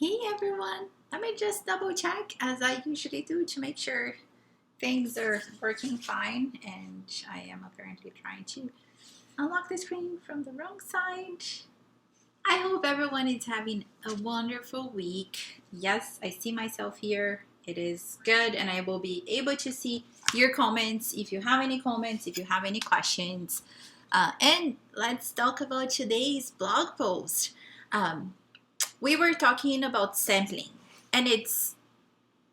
Hey everyone, let me just double check as I usually do to make sure things are working fine, and I am apparently trying to unlock the screen from the wrong side. I hope everyone is having a wonderful week. Yes, I see myself here. It is good, and I will be able to see your comments if you have any comments, if you have any questions. And let's talk about today's blog post. Um, we were talking about sampling, and it's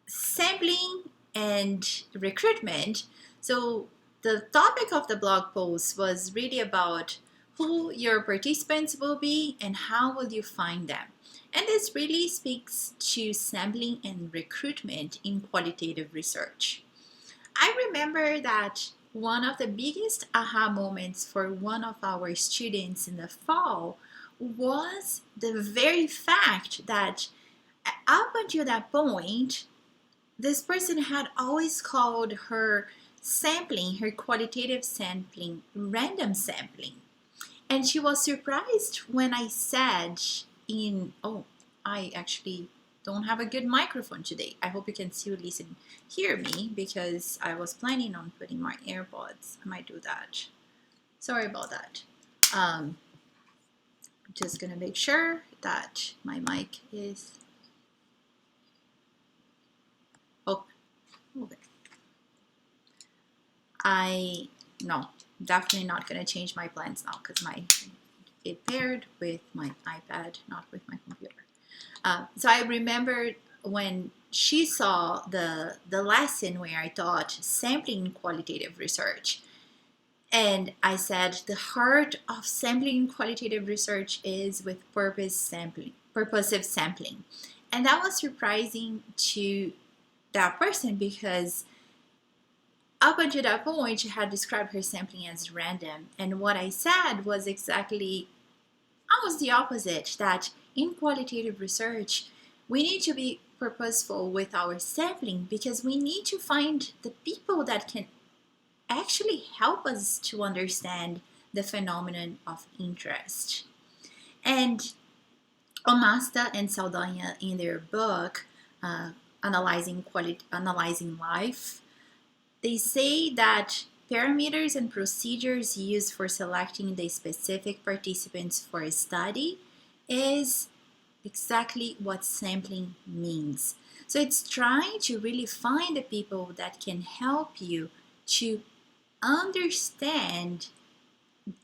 sampling and recruitment. So the topic of the blog post was really about who your participants will be and how will you find them. And this really speaks to sampling and recruitment in qualitative research. I remember that one of the biggest aha moments for one of our students in the fall was the very fact that up until that point, this person had always called her sampling, her qualitative sampling, random sampling. And she was surprised when I said I actually don't have a good microphone today. I hope you can still listen, hear me, because I was planning on putting my AirPods. I might do that. Sorry about that. Just gonna make sure that my mic is okay. No, definitely not gonna change my plans now because it paired with my iPad, not with my computer. So I remember when she saw the lesson where I taught sampling qualitative research, and I said the heart of sampling qualitative research is with purposive sampling, and that was surprising to that person because up until that point, she had described her sampling as random. And what I said was exactly almost the opposite, that in qualitative research, we need to be purposeful with our sampling because we need to find the people that can actually help us to understand the phenomenon of interest. And Omasta and Saldanha, in their book, Analyzing Life, they say that parameters and procedures used for selecting the specific participants for a study is exactly what sampling means. So it's trying to really find the people that can help you to understand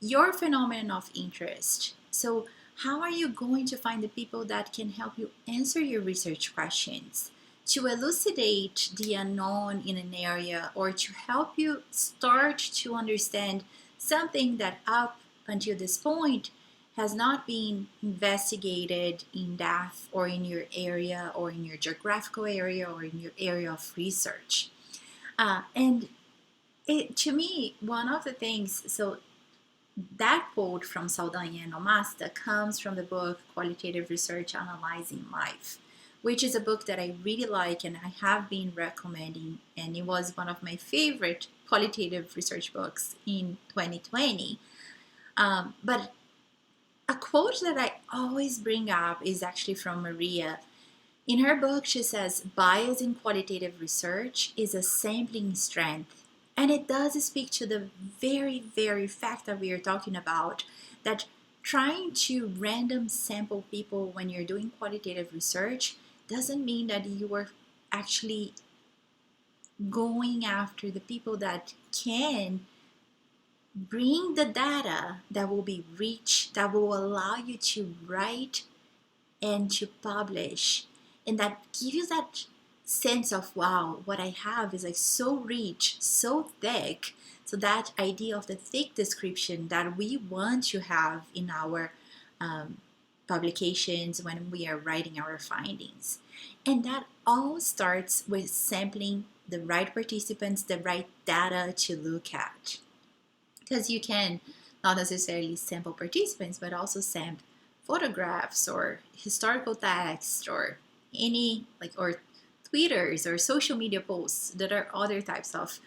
your phenomenon of interest. So how are you going to find the people that can help you answer your research questions? To elucidate the unknown in an area, or to help you start to understand something that up until this point has not been investigated in depth, or in your area, or in your geographical area, or in your area of research. And to me, one of the things, so that quote from Saldanha and Omasta comes from the book Qualitative Research Analyzing Life, which is a book that I really like and I have been recommending, and it was one of my favorite qualitative research books in 2020. But a quote that I always bring up is actually from Maria. In her book, she says, bias in qualitative research is a sampling strength. And it does speak to the very, very fact that we are talking about, that trying to random sample people when you're doing qualitative research doesn't mean that you are actually going after the people that can bring the data that will be rich, that will allow you to write and to publish, and that give you that sense of, wow, what I have is like so rich, so thick. So that idea of the thick description that we want to have in our publications when we are writing our findings. And that all starts with sampling the right participants, the right data to look at. Because you can not necessarily sample participants, but also sample photographs or historical text or any or tweeters or social media posts that are other types of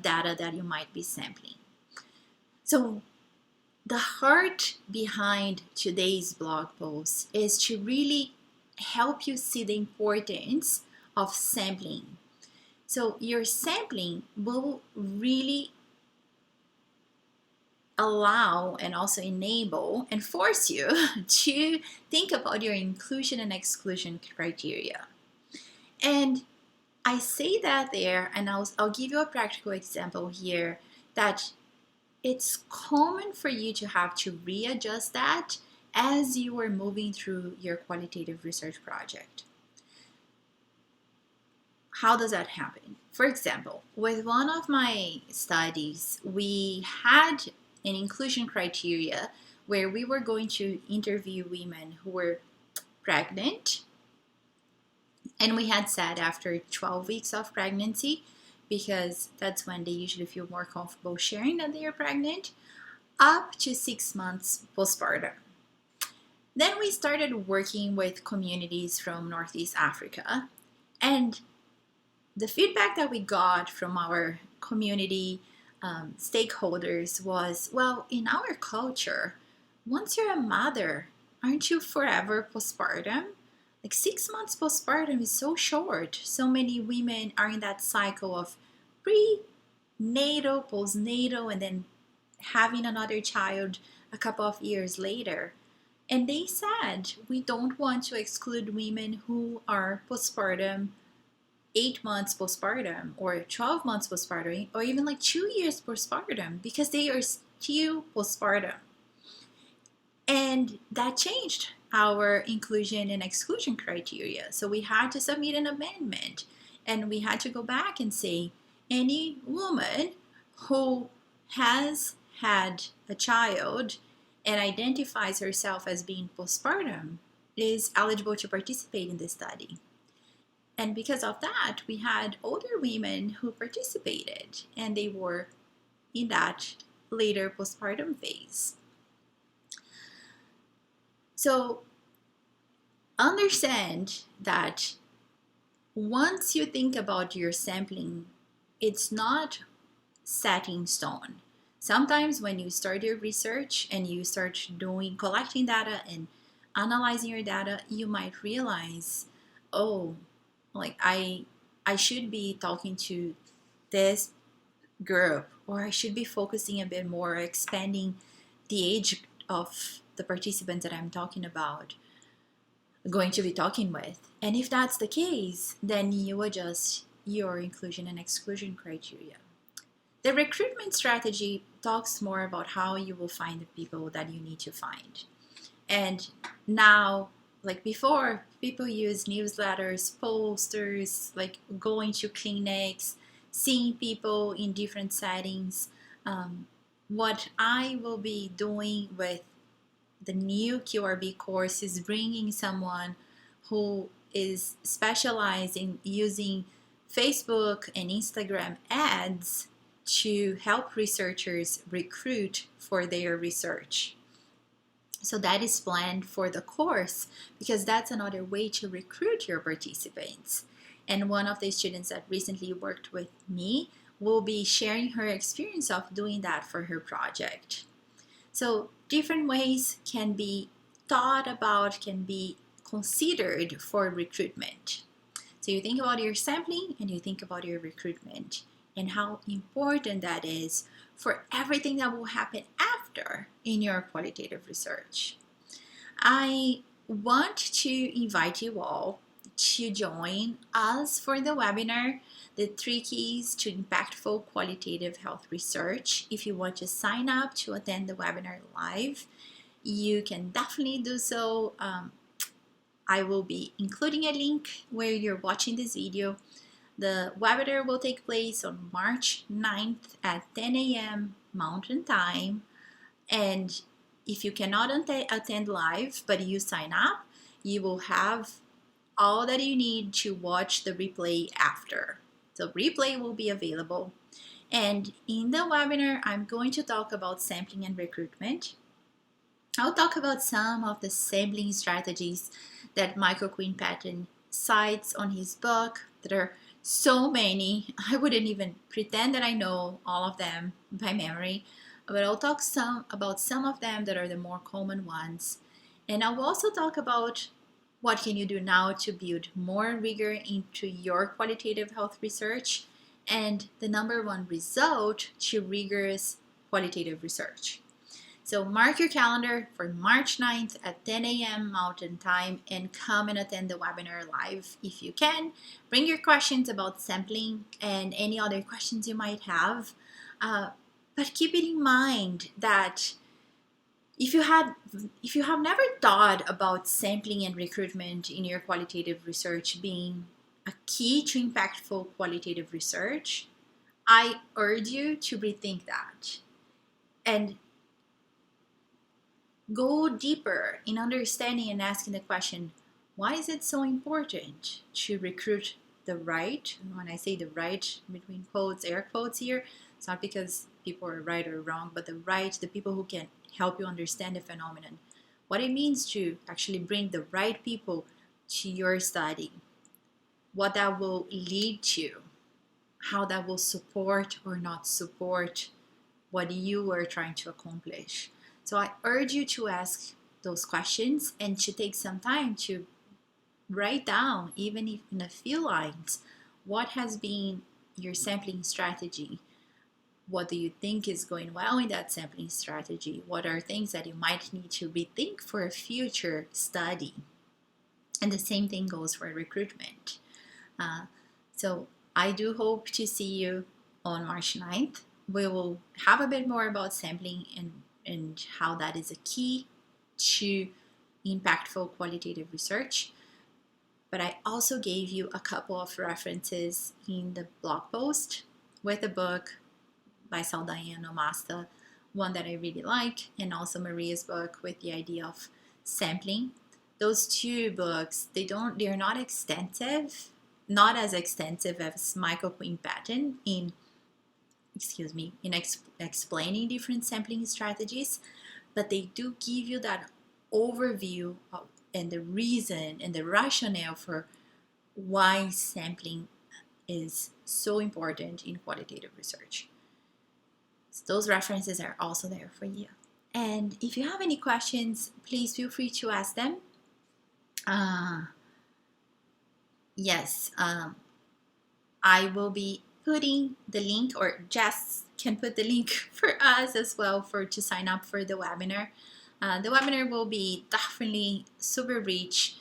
data that you might be sampling. So the heart behind today's blog post is to really help you see the importance of sampling. So your sampling will really allow and also enable and force you to think about your inclusion and exclusion criteria. And I say that there, and I'll give you a practical example here, that it's common for you to have to readjust that as you are moving through your qualitative research project. How does that happen? For example, with one of my studies, we had an inclusion criteria where we were going to interview women who were pregnant, and we had said after 12 weeks of pregnancy, because that's when they usually feel more comfortable sharing that they are pregnant, up to 6 months postpartum. Then we started working with communities from Northeast Africa, and the feedback that we got from our community stakeholders was, well, in our culture, once you're a mother, aren't you forever postpartum? Like 6 months postpartum is so short. So many women are in that cycle of prenatal, postnatal, and then having another child a couple of years later. And they said, we don't want to exclude women who are postpartum, 8 months postpartum, or 12 months postpartum, or even like 2 years postpartum, because they are still postpartum. And that changed our inclusion and exclusion criteria. So we had to submit an amendment, and we had to go back and say any woman who has had a child and identifies herself as being postpartum is eligible to participate in this study. And because of that, we had older women who participated, and they were in that later postpartum phase. So understand that once you think about your sampling, it's not set in stone. Sometimes when you start your research and you start collecting data and analyzing your data, you might realize, oh, like I should be talking to this group, or I should be focusing a bit more, expanding the age of the participants that I'm talking about, going to be talking with. And if that's the case, then you adjust your inclusion and exclusion criteria. The recruitment strategy talks more about how you will find the people that you need to find. And now, like before, people use newsletters, posters, like going to clinics, seeing people in different settings. What I will be doing with the new QRB course is bringing someone who is specialized in using Facebook and Instagram ads to help researchers recruit for their research. So that is planned for the course, because that's another way to recruit your participants. And one of the students that recently worked with me will be sharing her experience of doing that for her project. So different ways can be thought about, can be considered for recruitment. So you think about your sampling and you think about your recruitment and how important that is for everything that will happen after in your qualitative research. I want to invite you all to join us for the webinar, The 3 Keys to Impactful Qualitative Health Research. If you want to sign up to attend the webinar live, you can definitely do so. I will be including a link where you're watching this video. The webinar will take place on March 9th at 10 a.m. Mountain Time. And if you cannot attend live, but you sign up, you will have all that you need to watch the replay after. So replay will be available. And in the webinar, I'm going to talk about sampling and recruitment. I'll talk about some of the sampling strategies that Michael Quinn-Patton cites on his book. There are so many. I wouldn't even pretend that I know all of them by memory, but I'll talk about some of them that are the more common ones. And I'll also talk about What can you do now to build more rigor into your qualitative health research? And the number one result to rigorous qualitative research. So mark your calendar for March 9th at 10 a.m. Mountain Time and come and attend the webinar live if you can. Bring your questions about sampling and any other questions you might have. But keep it in mind that if you have never thought about sampling and recruitment in your qualitative research being a key to impactful qualitative research, I urge you to rethink that and go deeper in understanding and asking the question, why is it so important to recruit the right? And when I say the right, between quotes, air quotes here, it's not because people are right or wrong, but the people who can help you understand the phenomenon. What it means to actually bring the right people to your study, what that will lead to, how that will support or not support what you are trying to accomplish. So I urge you to ask those questions and to take some time to write down, even if in a few lines, what has been your sampling strategy. What do you think is going well in that sampling strategy? What are things that you might need to rethink for a future study? And the same thing goes for recruitment. So I do hope to see you on March 9th. We will have a bit more about sampling and how that is a key to impactful qualitative research. But I also gave you a couple of references in the blog post with a book by Saldaña Omasta, one that I really like, and also Maria's book with the idea of sampling. Those two books, they're not extensive, not as extensive as Michael Quinn Patton in explaining different sampling strategies, but they do give you that overview and the reason and the rationale for why sampling is so important in qualitative research. So those references are also there for you. And if you have any questions, please feel free to ask them. I will be putting the link, or Jess can put the link for us as well to sign up for the webinar. The webinar will be definitely super rich,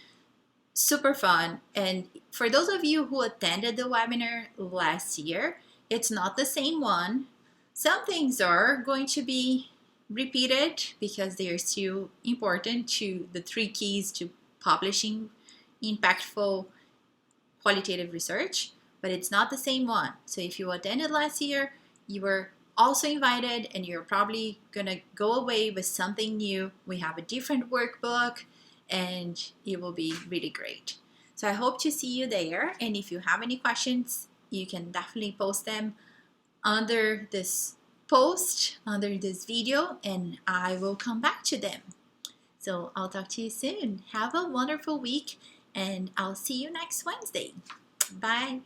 super fun. And for those of you who attended the webinar last year, it's not the same one. Some things are going to be repeated because they are still important to the 3 keys to publishing impactful qualitative research, but it's not the same one. So if you attended last year, you were also invited and you're probably gonna go away with something new. We have a different workbook and it will be really great. So I hope to see you there, and if you have any questions, you can definitely post them under this post, under this video, and I will come back to them. So I'll talk to you soon. Have a wonderful week, and I'll see you next Wednesday. Bye.